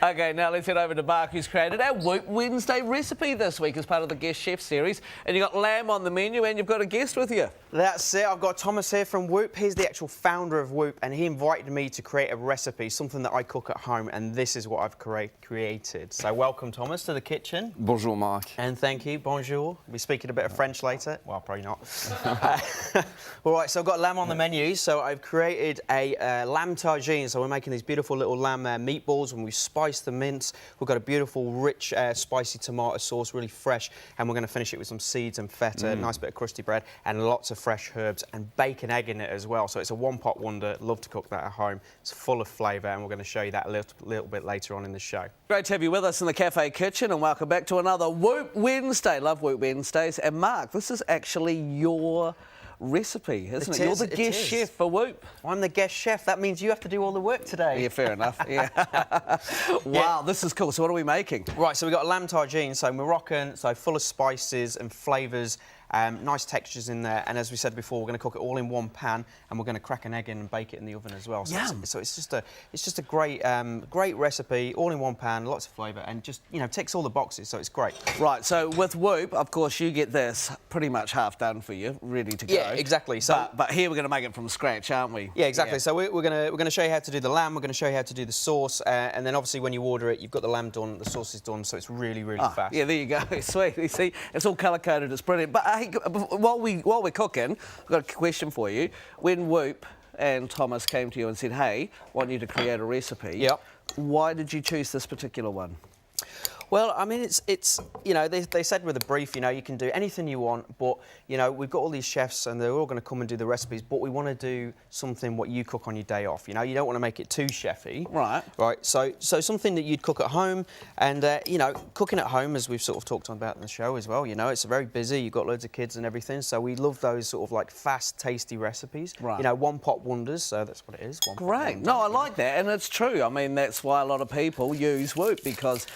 Okay, now let's head over to Mark, who's created our Woop Wednesday recipe this week as part of the Guest Chef series. And you've got lamb on the menu and you've got a guest with you. That's it. I've got Thomas here from Woop. He's the actual founder of Woop, and he invited me to create a recipe, something that I cook at home, and this is what I've created. So welcome, Thomas, to the kitchen. Bonjour, Mark. And thank you. Bonjour. We'll be speaking a bit of French later. Well, probably not. All right, so I've got lamb on the menu. So I've created a lamb tagine. So we're making these beautiful little lamb meatballs, and we've spiced the mince. We've got a beautiful, rich, spicy tomato sauce, really fresh, and we're going to finish it with some seeds and feta, a nice bit of crusty bread, and lots of fresh herbs, and bacon egg in it as well. So it's a one-pot wonder. Love to cook that at home. It's full of flavour, and we're going to show you that a little bit later on in the show. Great to have you with us in the cafe kitchen, and welcome back to another Woop Wednesday. Love Woop Wednesdays. And Mark, this is actually your recipe, isn't it? You're the guest chef for Woop. I'm the guest chef. That means you have to do all the work today. Yeah, fair enough. Yeah. Wow, this is cool. So what are we making? Right, so we've got a lamb tagine, so Moroccan, so full of spices and flavours. Nice textures in there, and as we said before, we're going to cook it all in one pan, and we're going to crack an egg in and bake it in the oven as well. So it's just a great great recipe, all in one pan, lots of flavour, and just ticks all the boxes. So it's great. Right. So with Woop, of course, you get this pretty much half done for you, ready to go. Yeah, exactly. So, but here we're going to make it from scratch, aren't we? Yeah, exactly. Yeah. So we're going to show you how to do the lamb. We're going to show you how to do the sauce, and then obviously when you order it, you've got the lamb done, the sauce is done, so it's really fast. Yeah, there you go. Sweet. You see, it's all colour coded. It's brilliant. But hey, while we're cooking, I've got a question for you. When Woop and Thomas came to you and said, "Hey, I want you to create a recipe," yep, why did you choose this particular one? Well, I mean, it's they said with a brief, you can do anything you want, but we've got all these chefs and they're all going to come and do the recipes, but we want to do something what you cook on your day off. You don't want to make it too chefy. Right. Right. So something that you'd cook at home, and cooking at home, as we've sort of talked about in the show as well. It's very busy. You've got loads of kids and everything, so we love those sort of like fast, tasty recipes. Right. One pot wonders. So that's what it is. Great. No, I like that, and it's true. I mean, that's why a lot of people use Woop, because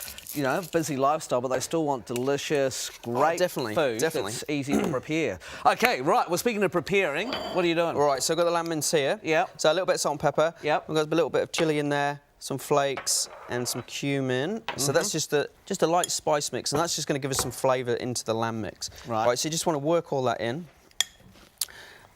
busy lifestyle, but they still want delicious, great food. Definitely. It's easy to prepare. Okay, right. Well, speaking of preparing, what are you doing? All right, so I've got the lamb mince here. Yeah. So a little bit of salt and pepper. Yeah. We've got a little bit of chilli in there, some flakes, and some cumin. So that's just a light spice mix, and that's just going to give us some flavour into the lamb mix. Right. So you just want to work all that in.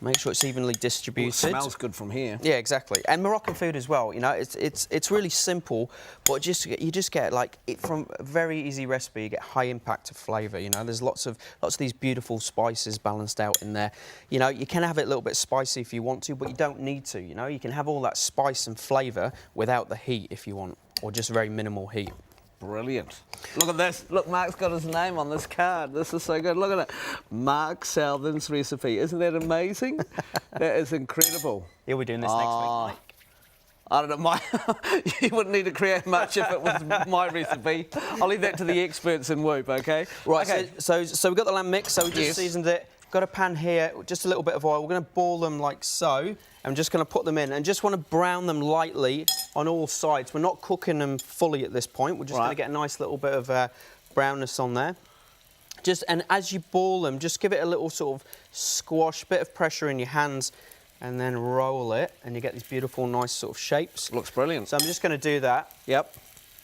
Make sure it's evenly distributed. Ooh, it smells good from here. Yeah, exactly. And Moroccan food as well. It's really simple, but you just get from a very easy recipe, you get high impact of flavour. There's lots of these beautiful spices balanced out in there. You can have it a little bit spicy if you want to, but you don't need to. You can have all that spice and flavour without the heat if you want, or just very minimal heat. Brilliant. Look at this. Look, Mark's got his name on this card. This is so good. Look at it. Mark Southon's recipe. Isn't that amazing? That is incredible. He'll be doing this next week, Mike. I don't know, you wouldn't need to create much if it was my recipe. I'll leave that to the experts in Woop, OK? Right, okay. So we've got the lamb mix, so we just seasoned it. Got a pan here, just a little bit of oil. We're going to ball them like so. I'm just going to put them in and just want to brown them lightly on all sides. We're not cooking them fully at this point. We're just going to get a nice little bit of brownness on there. And as you ball them, just give it a little sort of squash, bit of pressure in your hands, and then roll it, and you get these beautiful, nice sort of shapes. Looks brilliant. So I'm just going to do that. Yep.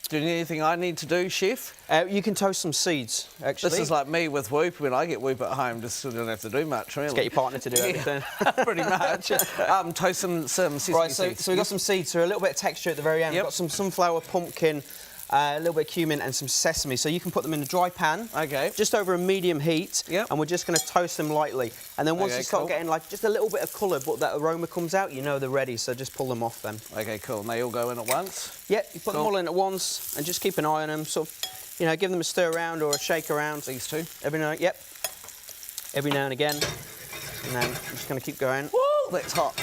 Do you need anything I need to do, Chef? You can toast some seeds, actually. This is like me with Woop. When I get Woop at home, just don't have to do much, really. Just get your partner to do everything. Pretty much. Toast some sesame seeds. So we've got some seeds, so a little bit of texture at the very end. We've got some sunflower, pumpkin, a little bit of cumin and some sesame. So you can put them in a dry pan, just over a medium heat, and we're just going to toast them lightly. And then once you start getting just a little bit of colour, but that aroma comes out, they're ready. So just pull them off then. Okay, cool. And they all go in at once? Yeah, you put them all in at once and just keep an eye on them. Sort of, give them a stir around or a shake around. These two? Every now and again. And then I'm just going to keep going. Woo, that's hot.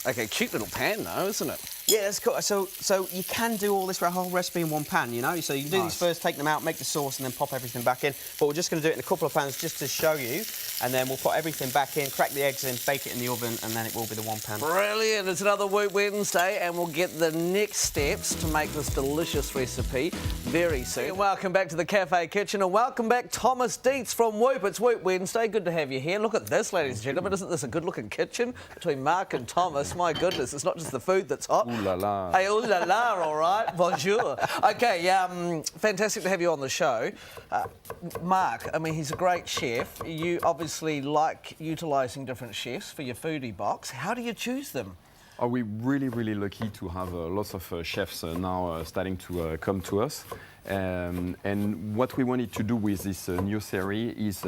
Okay, cute little pan though, isn't it? Yeah, that's cool. So you can do all this whole recipe in one pan, So you can do these first, take them out, make the sauce, and then pop everything back in. But we're just going to do it in a couple of pans just to show you. And then we'll put everything back in, crack the eggs in, bake it in the oven, and then it will be the one pan. Brilliant. It's another Woop Wednesday, and we'll get the next steps to make this delicious recipe very soon. And welcome back to the Cafe Kitchen, and welcome back Thomas Dietz from Woop. It's Woop Wednesday. Good to have you here. Look at this, ladies and gentlemen. Isn't this a good-looking kitchen between Mark and Thomas? My goodness, it's not just the food that's hot. Ooh la la. Hey, ooh la la, all right. Bonjour. Okay, fantastic to have you on the show. Mark, I mean, he's a great chef. You obviously like utilising different chefs for your foodie box. How do you choose them? Are we really lucky to have lots of chefs now starting to come to us? And what we wanted to do with this new series is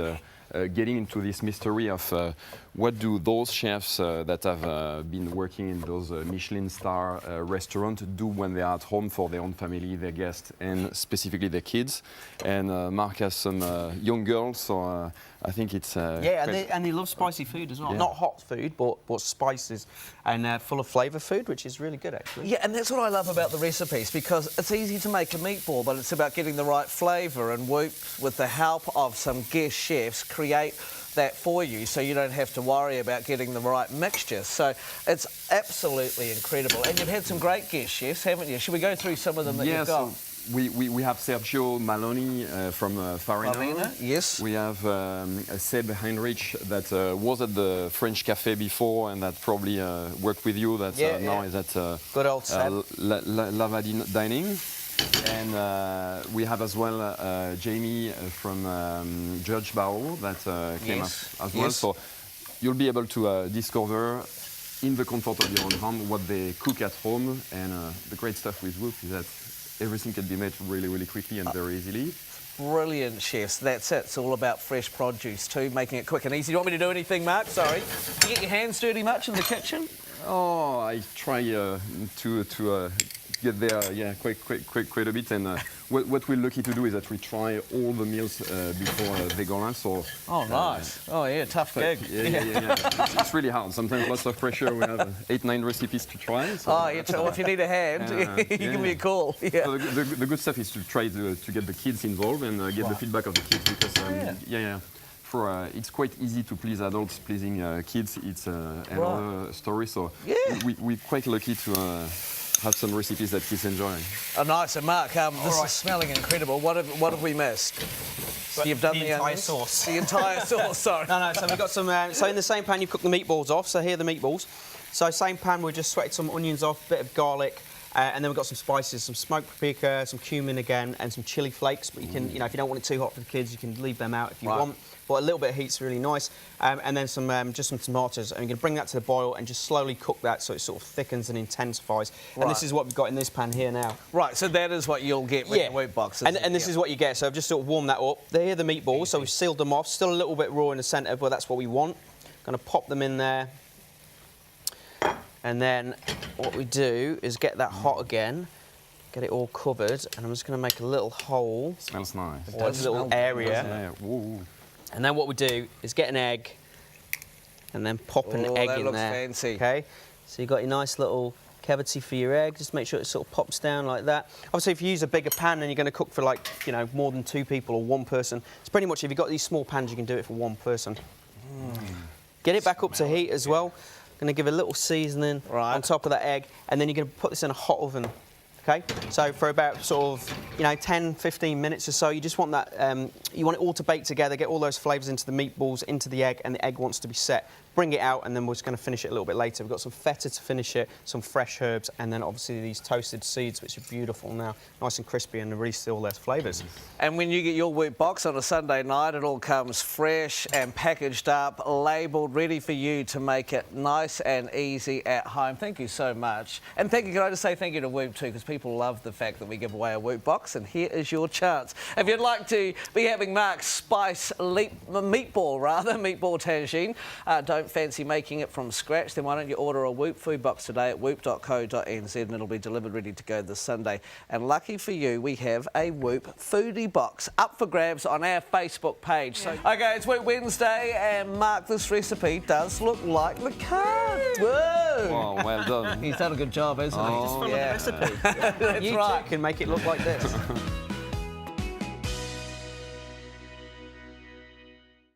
getting into this mystery of what do those chefs that have been working in those Michelin star restaurants do when they are at home for their own family, their guests, and specifically their kids. And Mark has some young girls, so I think it's and they love spicy food as well. Yeah. Not hot food, but spices, and full of flavour food, which is really good actually. Yeah, and that's what I love about the recipes, because it's easy to make a meatball, but it's about getting the right flavour, and Woop, with the help of some guest chefs, create that for you so you don't have to worry about getting the right mixture. So it's absolutely incredible. And you've had some great guest chefs, haven't you? Should we go through some of them that you've got? So we have Sergio Maloney from Farina. Yes. We have Seb Heinrich that was at the French Cafe before and that probably worked with you. That now is at good old Seb. Lava Dining. And we have as well Jamie from Judge Barrow that came up as well. So you'll be able to discover in the comfort of your own home what they cook at home. And the great stuff with Woop is that everything can be made really quickly and very easily. Brilliant chefs, that's it. It's all about fresh produce too, making it quick and easy. Do you want me to do anything, Mark? Sorry. Do you get your hands dirty much in the kitchen? Oh, I try to get there, quite a bit. And what we're lucky to do is that we try all the meals before Vegan. So. Oh, nice. Oh, yeah, tough gig. Yeah. It's really hard. Sometimes lots of pressure. We have 8-9 recipes to try. So. Oh, yeah. Well, if you need a hand, you give me a call. Yeah. So the good stuff is to try to get the kids involved and get the feedback of the kids because it's quite easy to please adults. Pleasing kids, it's another story. So we're quite lucky to have some recipes that kids enjoy. Oh, nice. And Mark, this is smelling incredible. What have we missed? So you've done the entire sauce. The entire sauce, sorry. No, so we've got some... so in the same pan, you've cooked the meatballs off. So here are the meatballs. So same pan, we just sweated some onions off, a bit of garlic, and then we've got some spices, some smoked paprika, some cumin again, and some chili flakes. But you can, if you don't want it too hot for the kids, you can leave them out if you want. But a little bit of heat's really nice. And then some just some tomatoes. And you're going to bring that to the boil and just slowly cook that so it sort of thickens and intensifies. And this is what we've got in this pan here now. Right, so that is what you'll get with the Woop box. And this is what you get. So I've just sort of warmed that up. There are the meatballs, so we've sealed them off. Still a little bit raw in the centre, but that's what we want. Going to pop them in there. And then what we do is get that hot again. Get it all covered. And I'm just going to make a little hole. Smells nice. Or a little area. And then what we do is get an egg and then pop an egg in there. That looks fancy. Okay, so you've got your nice little cavity for your egg. Just make sure it sort of pops down like that. Obviously, if you use a bigger pan and you're going to cook for like, more than 2 people or 1 person, it's pretty much, if you've got these small pans, you can do it for 1 person. Get it back up to heat as well. Going to give a little seasoning on top of that egg, and then you're going to put this in a hot oven. Okay, so for about sort of 10, 15 minutes or so, you just want that. You want it all to bake together, get all those flavours into the meatballs, into the egg, and the egg wants to be set. Bring it out, and then we're just going to finish it a little bit later. We've got some feta to finish it, some fresh herbs, and then obviously these toasted seeds, which are beautiful now, nice and crispy, and really still there's flavours. And when you get your Woop box on a Sunday night, it all comes fresh and packaged up, labelled, ready for you to make it nice and easy at home. Thank you so much. And can I just say thank you to Woop too, because people love the fact that we give away a Woop box, and here is your chance. If you'd like to be having Mark's spice meatball tagine, don't fancy making it from scratch, then why don't you order a Woop food box today at woop.co.nz and it'll be delivered ready to go this Sunday. And lucky for you, we have a Woop foodie box up for grabs on our Facebook page. So, okay, it's Woop Wednesday, and Mark, this recipe does look like the card. Whoa! Oh, well done. He's done a good job, hasn't he? Just follow the recipe. That's You right. too can make it look like this.